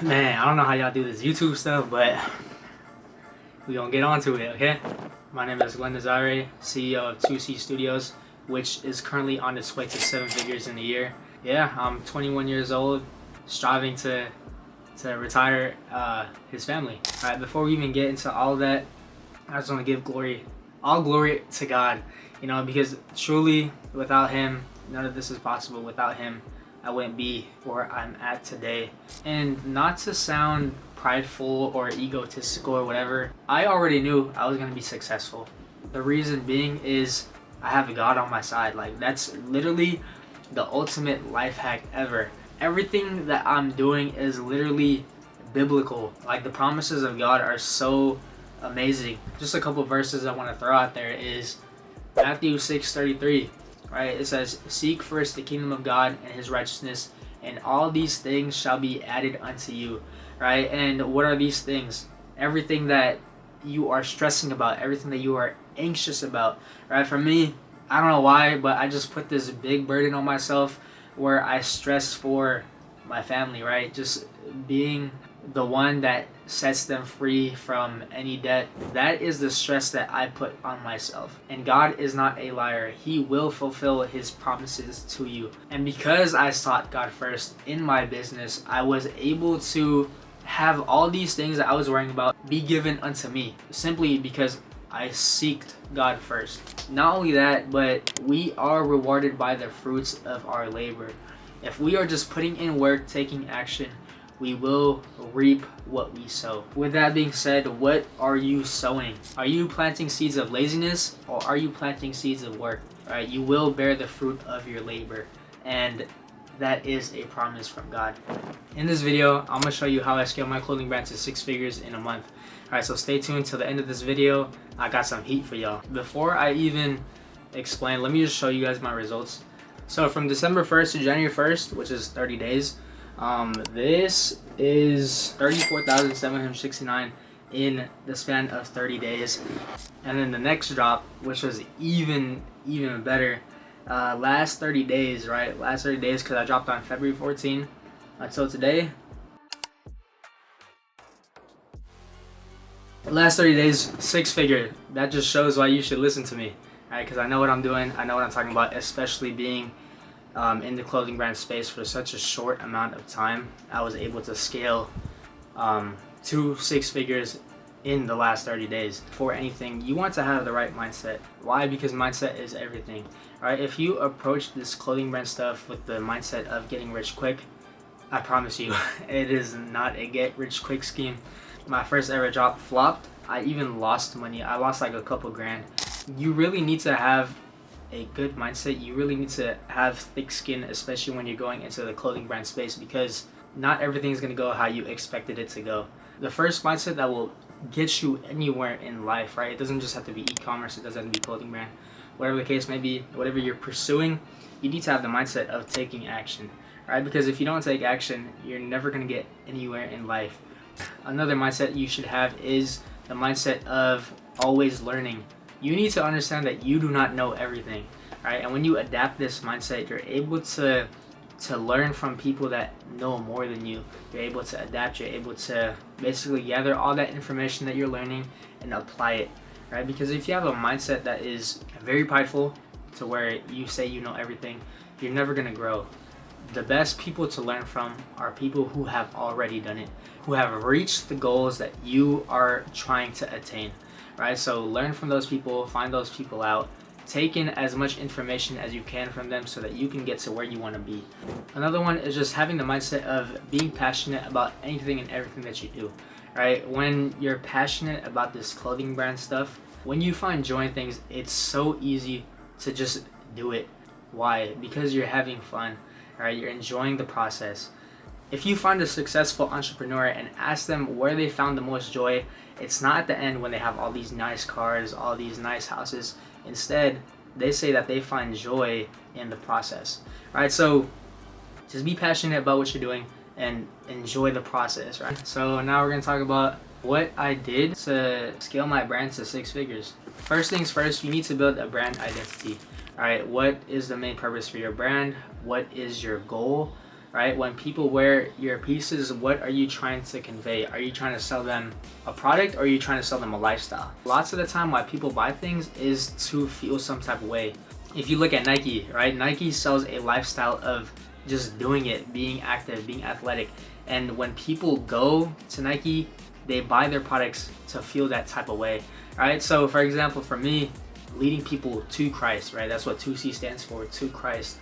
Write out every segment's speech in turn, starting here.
Man, I don't know how y'all do this YouTube stuff, but we gonna get onto it, okay? My name is Glenn CEO of 2C Studios, which is currently on its way to 7 figures in a year. Yeah, I'm 21 years old, striving to retire his family. All right, before we even get into all of that, I just want to give all glory to God, because truly without him, none of this is possible. Without him, I wouldn't be where I'm at today. And not to sound prideful or egotistical or whatever, I already knew I was going to be successful. The reason being is I have a God on my side. Like, that's literally the ultimate life hack ever. Everything that I'm doing is literally biblical. Like, the promises of God are so amazing. Just a couple verses I want to throw out there is Matthew 6:33. Right, it says, "Seek first the kingdom of God and his righteousness, and all these things shall be added unto you." Right? And what are these things? Everything that you are stressing about, everything that you are anxious about. Right? For me, I don't know why, but I just put this big burden on myself where I stress for my family, right? Just being the one that sets them free from any debt. That is the stress that I put on myself. And God is not a liar. He will fulfill his promises to you. And because I sought God first in my business, I was able to have all these things that I was worrying about be given unto me, simply because I seeked God first. Not only that, but we are rewarded by the fruits of our labor. If we are just putting in work, taking action, we will reap what we sow. With that being said, what are you sowing? Are you planting seeds of laziness, or are you planting seeds of work? All right, you will bear the fruit of your labor, and that is a promise from God. In this video, I'm gonna show you how I scale my clothing brand to 6 figures in a month. All right, so stay tuned till the end of this video. I got some heat for y'all. Before I even explain, let me just show you guys my results. So from December 1st to January 1st, which is 30 days, this is 34,769 in the span of 30 days. And then the next drop, which was even better, last 30 days, right? Last 30 days, because I dropped on February 14 until today. Last 30 days, 6 figure. That just shows why you should listen to me, right? Because I know what I'm doing. I know what I'm talking about, especially being in the clothing brand space for such a short amount of time. I was able to scale to 6 figures in the last 30 days. For anything, you want to have the right mindset. Why? Because mindset is everything. Right? If you approach this clothing brand stuff with the mindset of getting rich quick, I promise you, it is not a get rich quick scheme. My first ever drop flopped. I even lost money. I lost like a couple grand. You really need to have a good mindset. You really need to have thick skin, especially when you're going into the clothing brand space, because not everything is going to go how you expected it to go. The first mindset that will get you anywhere in life, right? It doesn't just have to be e-commerce. It doesn't have to be clothing brand. Whatever the case may be, whatever you're pursuing, you need to have the mindset of taking action, right? Because if you don't take action, you're never going to get anywhere in life. Another mindset you should have is the mindset of always learning. You need to understand that you do not know everything, right? And when you adapt this mindset, you're able to learn from people that know more than you. You're able to adapt. You're able to basically gather all that information that you're learning and apply it, right? Because if you have a mindset that is very prideful, to where you say you know everything, you're never going to grow. The best people to learn from are people who have already done it, who have reached the goals that you are trying to attain. Right, so learn from those people, find those people out, take in as much information as you can from them so that you can get to where you want to be. Another one is just having the mindset of being passionate about anything and everything that you do. Right, when you're passionate about this clothing brand stuff, when you find joy in things, it's so easy to just do it. Why? Because you're having fun. Right, you're enjoying the process. If you find a successful entrepreneur and ask them where they found the most joy, it's not at the end when they have all these nice cars, all these nice houses. Instead, they say that they find joy in the process. Right? So just be passionate about what you're doing and enjoy the process, right? So now we're going to talk about what I did to scale my brand to 6 figures. First things first, you need to build a brand identity. All right, what is the main purpose for your brand? What is your goal? right? When people wear your pieces, what are you trying to convey? Are you trying to sell them a product, or are you trying to sell them a lifestyle? Lots of the time why people buy things is to feel some type of way. If you look at Nike, right? Nike sells a lifestyle of just doing it, being active, being athletic. And when people go to Nike, they buy their products to feel that type of way, right? So for example, for me, leading people to Christ, right? That's what 2C stands for, to Christ.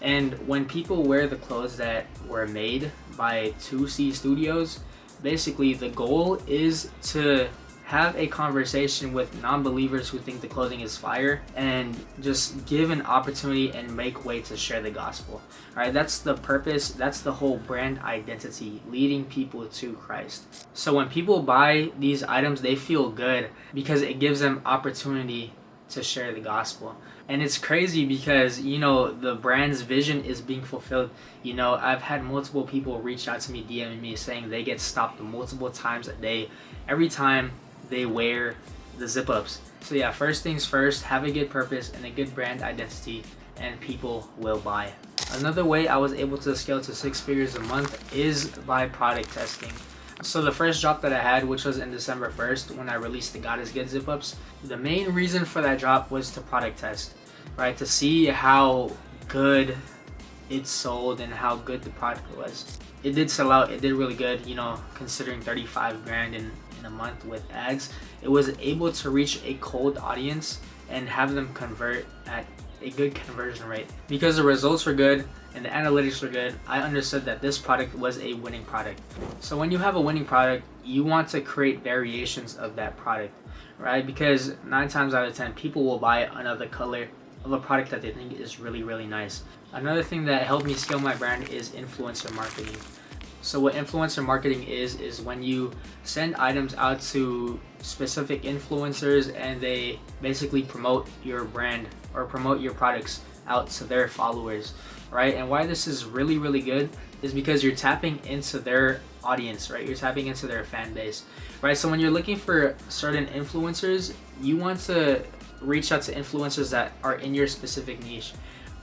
And when people wear the clothes that were made by 2C Studios, basically the goal is to have a conversation with non-believers who think the clothing is fire and just give an opportunity and make way to share the gospel. All right, that's the purpose. That's the whole brand identity, leading people to Christ. So when people buy these items, they feel good because it gives them opportunity to share the gospel. And it's crazy because, you know, the brand's vision is being fulfilled. You know, I've had multiple people reach out to me, DMing me, saying they get stopped multiple times a day every time they wear the zip-ups. So yeah, first things first, have a good purpose and a good brand identity, and people will buy. Another way I was able to scale to 6 figures a month is by product testing. So the first drop that I had, which was in December 1st, when I released the God is Good zip-ups, the main reason for that drop was to product test, right? To see how good it sold and how good the product was. It did sell out. It did really good, you know, considering 35 grand in a month with ads. It was able to reach a cold audience and have them convert at a good conversion rate. Because the results were good and the analytics were good, I understood that this product was a winning product. So when you have a winning product, you want to create variations of that product, right? Because 9 times out of 10, people will buy another color of a product that they think is really, really nice. Another thing that helped me scale my brand is influencer marketing. So what influencer marketing is when you send items out to specific influencers and they basically promote your brand or promote your products out to their followers, right? And why this is really, really good is because you're tapping into their audience, right? You're tapping into their fan base, right? So when you're looking for certain influencers, you want to reach out to influencers that are in your specific niche.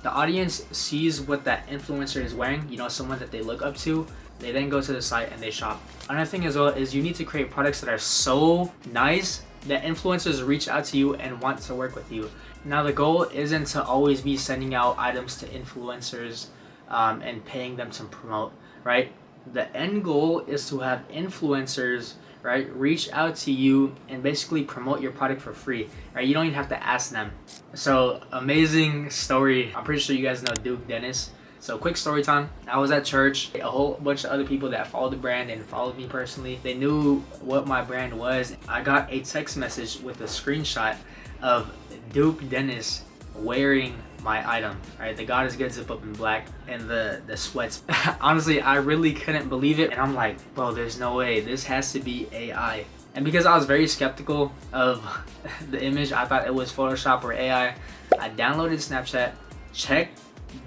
The audience sees what that influencer is wearing, you know, someone that they look up to. They then go to the site and they shop. Another thing as well is you need to create products that are so nice that influencers reach out to you and want to work with you. Now the goal isn't to always be sending out items to influencers and paying them to promote, right? The end goal is to have influencers, right, reach out to you and basically promote your product for free, right? You don't even have to ask them. So amazing story. I'm pretty sure you guys know Duke Dennis. So quick story time. I was at church. A whole bunch of other people that followed the brand and followed me personally, they knew what my brand was. I got a text message with a screenshot of Duke Dennis wearing my item, right? The God is Good zip up in black and the sweats. Honestly, I really couldn't believe it. And I'm like, bro, there's no way. This has to be AI. And because I was very skeptical of the image, I thought it was Photoshop or AI. I downloaded Snapchat, checked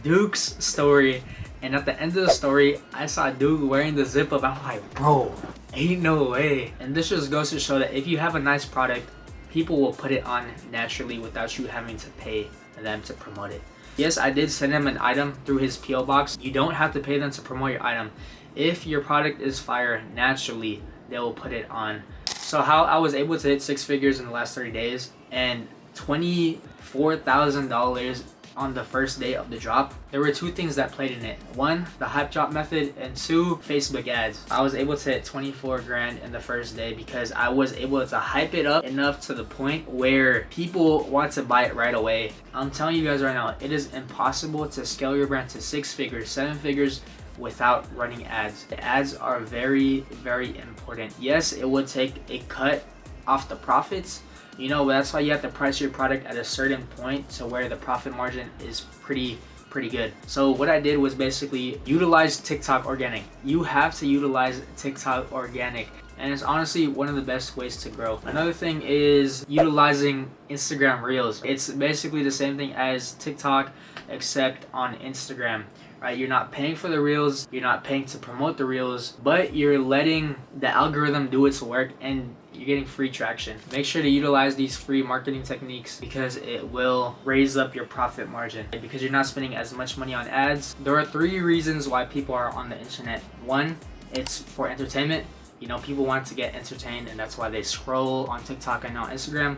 Duke's story, and at the end of the story, I saw Duke wearing the zip up. I'm like, bro, ain't no way. And this just goes to show that if you have a nice product, people will put it on naturally without you having to pay them to promote it. Yes, I did send him an item through his PO box. You don't have to pay them to promote your item. If your product is fire, naturally they will put it on. So how I was able to hit 6 figures in the last 30 days and $24,000 on the first day of the drop, there were 2 things that played in it. 1, the hype drop method, and 2, Facebook ads. I was able to hit 24 grand in the first day because I was able to hype it up enough to the point where people want to buy it right away. I'm telling you guys right now, it is impossible to scale your brand to 6 figures, 7 figures without running ads. The ads are very, very important. Yes, it would take a cut off the profits, you know, but that's why you have to price your product at a certain point to where the profit margin is pretty good. So what I did was basically utilize TikTok organic. You have to utilize TikTok organic, and it's honestly one of the best ways to grow. Another thing is utilizing Instagram Reels. It's basically the same thing as TikTok except on Instagram, right? You're not paying for the Reels, you're not paying to promote the Reels, but you're letting the algorithm do its work and You're getting free traction. Make sure to utilize these free marketing techniques because it will raise up your profit margin because you're not spending as much money on ads. There are 3 reasons why people are on the internet. 1, it's for entertainment. You know, people want to get entertained and that's why they scroll on TikTok and on Instagram.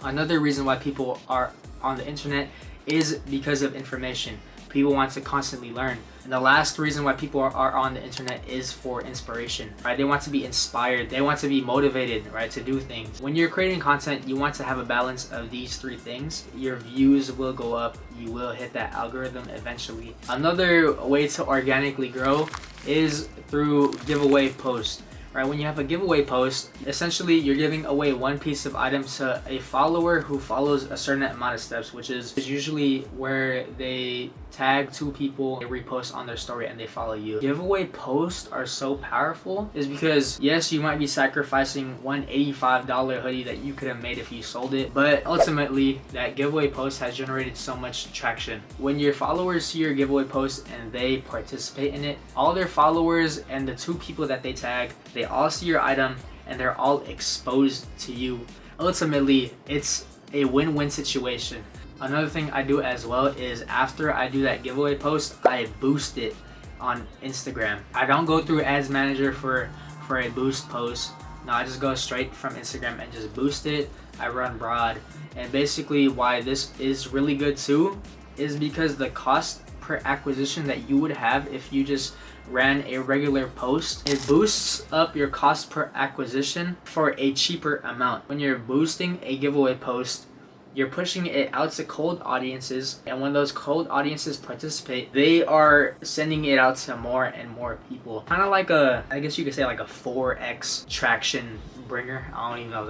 Another reason why people are on the internet is because of information. People want to constantly learn. And the last reason why people are on the internet is for inspiration, right? They want to be inspired. They want to be motivated, right, to do things. When you're creating content, you want to have a balance of these 3 things. Your views will go up. You will hit that algorithm eventually. Another way to organically grow is through giveaway posts. Right, when you have a giveaway post, essentially you're giving away one piece of item to a follower who follows a certain amount of steps, which is usually where they tag 2 people, they repost on their story, and they follow you. Giveaway posts are so powerful is because yes, you might be sacrificing one $85 hoodie that you could have made if you sold it, but ultimately that giveaway post has generated so much traction. When your followers see your giveaway post and they participate in it, all their followers and the 2 people that they tag, they all see your item and they're all exposed to you. Ultimately, it's a win-win situation. Another thing I do as well is after I do that giveaway post, I boost it on Instagram. I don't go through Ads Manager for a boost post. No, I just go straight from Instagram and just boost it. I run broad. And basically why this is really good too is because the cost per acquisition that you would have if you just ran a regular post, it boosts up your cost per acquisition for a cheaper amount. When you're boosting a giveaway post, you're pushing it out to cold audiences, and when those cold audiences participate, they are sending it out to more and more people. Kind of like I guess you could say like a 4x traction bringer. I don't even know if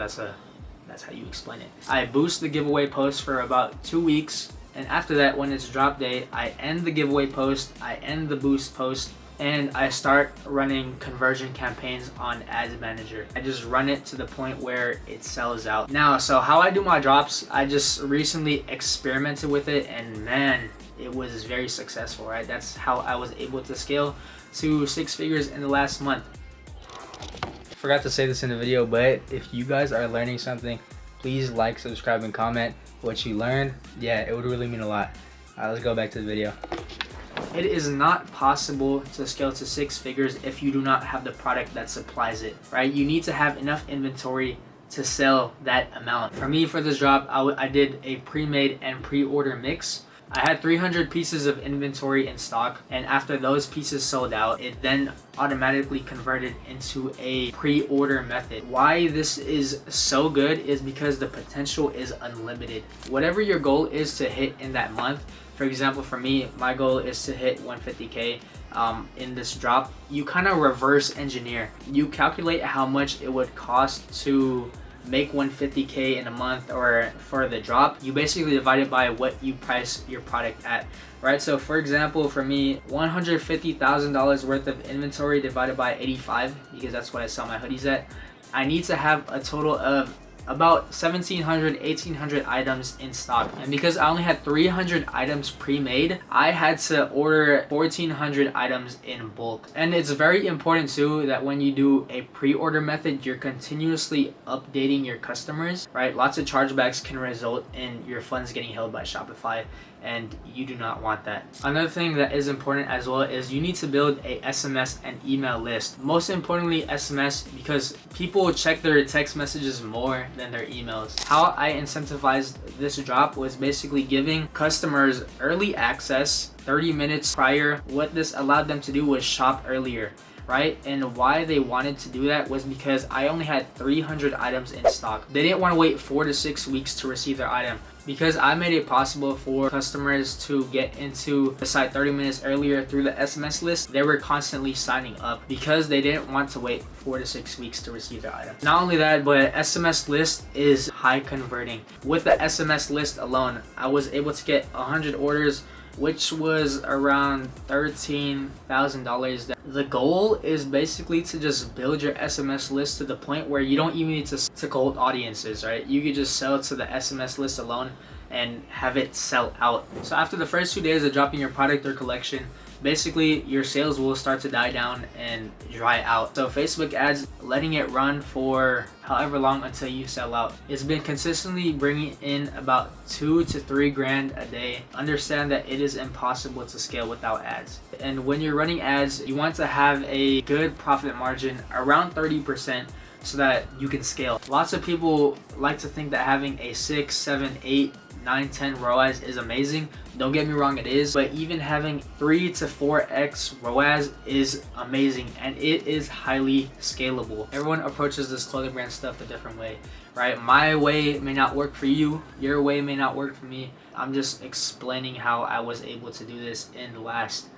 that's how you explain it. I boost the giveaway post for about 2 weeks, and after that, when it's drop day, I end the giveaway post, I end the boost post, and I start running conversion campaigns on Ads Manager. I just run it to the point where it sells out. Now, so how I do my drops, I just recently experimented with it, and man, it was very successful, right? That's how I was able to scale to 6 figures in the last month. Forgot to say this in the video, but if you guys are learning something, please like, subscribe, and comment what you learned. Yeah, it would really mean a lot. Let's go back to the video. It is not possible to scale to 6 figures if you do not have the product that supplies it, right? You need to have enough inventory to sell that amount. For me, for this drop, I did a pre-made and pre-order mix. I had 300 pieces of inventory in stock, and after those pieces sold out, it then automatically converted into a pre-order method. Why this is so good is because the potential is unlimited. Whatever your goal is to hit in that month, for example, for me, my goal is to hit 150K in this drop. You kind of reverse engineer. You calculate how much it would cost to make 150K in a month or for the drop. You basically divide it by what you price your product at, right? So for example, for me, $150,000 worth of inventory divided by 85, because that's what I sell my hoodies at. I need to have a total of about 1,700, 1,800 items in stock. And because I only had 300 items pre-made, I had to order 1,400 items in bulk. And it's very important too that when you do a pre-order method, you're continuously updating your customers, right? Lots of chargebacks can result in your funds getting held by Shopify, and you do not want that. Another thing that is important as well is you need to build a SMS and email list. Most importantly, SMS, because people check their text messages more than their emails. How I incentivized this drop was basically giving customers early access 30 minutes prior. What this allowed them to do was shop earlier, right? And why they wanted to do that was because I only had 300 items in stock. They didn't want to wait 4 to 6 weeks to receive their item. Because I made it possible for customers to get into the site 30 minutes earlier through the SMS list, they were constantly signing up because they didn't want to wait 4 to 6 weeks to receive their item. Not only that, but SMS list is high converting. With the SMS list alone, I was able to get 100 orders, which was around $13,000. The goal is basically to just build your SMS list to the point where you don't even need to cold audiences, right? You could just sell to the SMS list alone and have it sell out. So after the first 2 days of dropping your product or collection, basically your sales will start to die down and dry out. So Facebook ads, letting it run for however long until you sell out. It's been consistently bringing in about 2 to 3 grand a day. Understand that it is impossible to scale without ads. And when you're running ads, you want to have a good profit margin around 30% so that you can scale. Lots of people like to think that having a 6, 7, 8, 9, 10 ROAS is amazing. Don't get me wrong, it is, but even having 3 to 4x ROAS is amazing, and it is highly scalable. Everyone approaches this clothing brand stuff a different way, right? My way may not work for you, your way may not work for me. I'm just explaining how I was able to do this in the last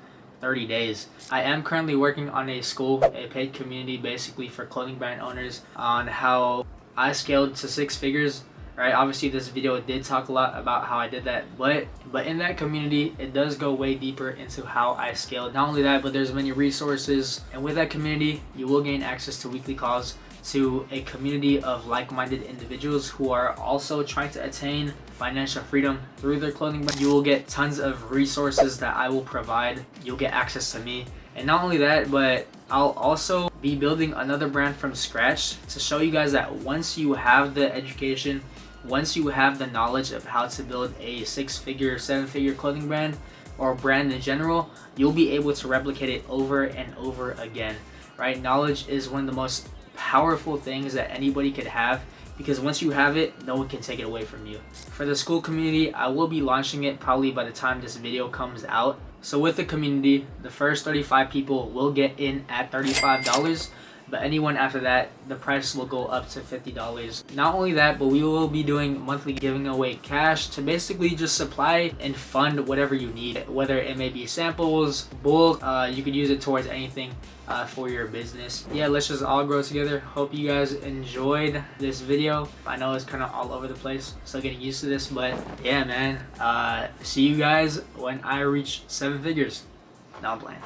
30 days. I am currently working on a school, a paid community basically for clothing brand owners, on how I scaled to 6 figures. Right, obviously this video did talk a lot about how I did that, but in that community it does go way deeper into how I scaled. Not only that, but there's many resources, and with that community you will gain access to weekly calls to a community of like-minded individuals who are also trying to attain financial freedom through their clothing brand. You will get tons of resources that I will provide. You'll get access to me, and not only that, but I'll also be building another brand from scratch to show you guys that once you have the education, once you have the knowledge of how to build a 6-figure, 7-figure clothing brand or brand in general, you'll be able to replicate it over and over again, right? Knowledge is one of the most powerful things that anybody could have, because once you have it, no one can take it away from you. For the school community, I will be launching it probably by the time this video comes out. So with the community, the first 35 people will get in at $35. But anyone after that, the price will go up to $50. Not only that, but we will be doing monthly giving away cash to basically just supply and fund whatever you need. Whether it may be samples, bulk, you could use it towards anything for your business. Yeah, let's just all grow together. Hope you guys enjoyed this video. I know it's kind of all over the place, still getting used to this, but yeah, man. See you guys when I reach 7 figures. No, I'm playing.